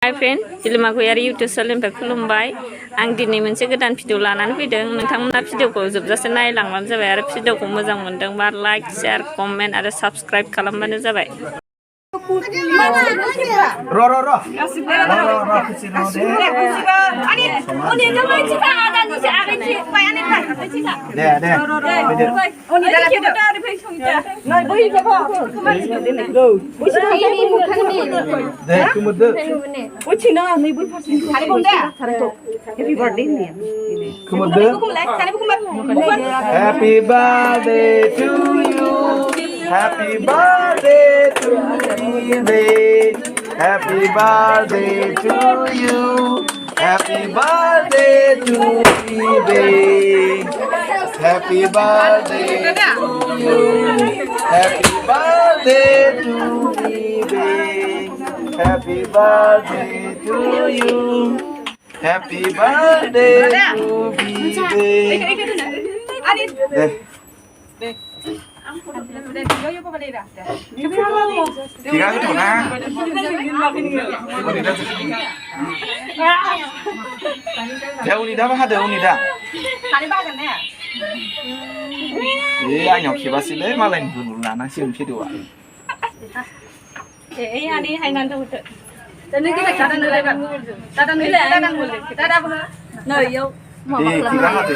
Hi friend बिलमा गयारी YouTube चेनेलनिफ्राय खुलुमबाय आं दिनै मोनसे गोदान भिडिअ लानानै फैदों नोंथांमोना भिडिअखौ जोबजासे नायलांबानो जाबाय आरो भिडिअखौ मोजां मोनदोंबा लाइक शेयार कमेन्ट आरो साबस्क्राइब खालामबानो जाबाय Happy birthday to you. Happy birthday to Vivek. Happy birthday to you. Happy birthday to Vivek. Happy birthday to you. Happy birthday to Vivek. Happy birthday to you. Happy birthday to Vivek. Tiga itu na. Ya unida apa ada unida? Iya nyok siapa sih deh malah dulu nana sih mesti dua. ini Hainan tuh. Ini kita cara nilai kan? Cara nilai kita boleh. Kita ada apa? Nah, yuk. Tiga hati.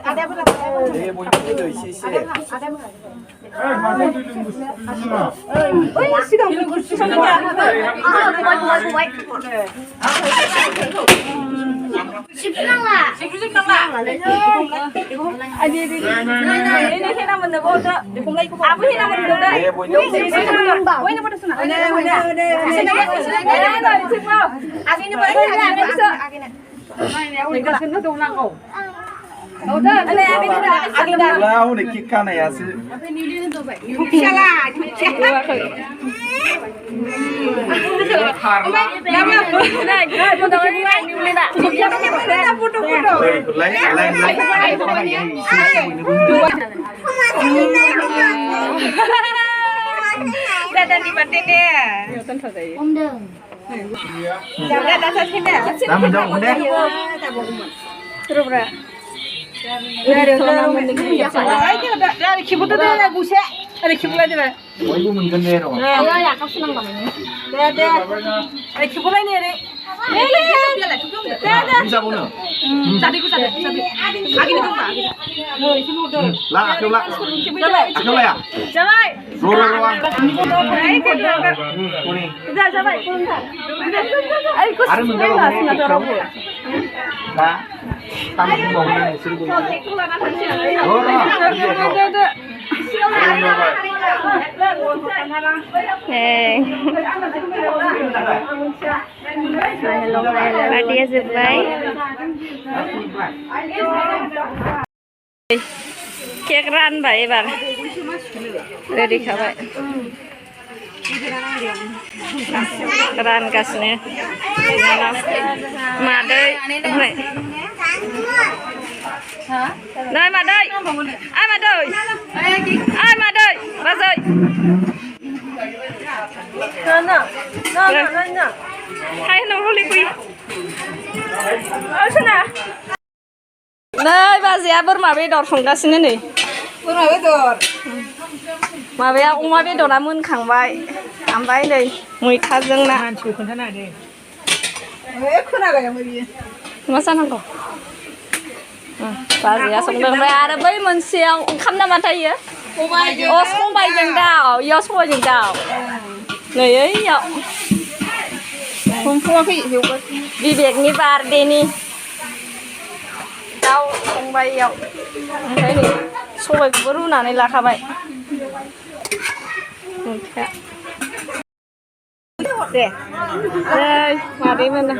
Ada apa? Boleh itu isi. Lah, udah kikan ya sih. Party selesai. Kek ran baik bar. Ready kabai. Ran kasnya. Madai. Đây mà đây. Ai mà đây? Ai mà đây? Bao giờ? Nè. Hai nó đi quy. Sana. नै बाजैया बोरमा बेदर संगासिनो नै बोरमा बेदर माबाया अमा बेदरा मोनखांबाय ओमफ्राय नै मैथाजों ना मानसिखौ खोन्थाना दे खोनाबाय आं बियो मा जानांगौ बाजैया संदों ओमफ्राय आरो बै मोनसेयाव ओंखाम ना मा थायो सबायजों दाउ इयाव सबायजों दाउ नै ओइयाव संथ'वाखै बिबेकनि बार्थडेनि दाउ संबाय इयाव ओमफ्राय नै सबायखौबो रुनानै लाखाबाय दे मादै मोना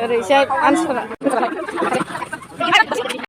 ओरैजाय मानसिफोरा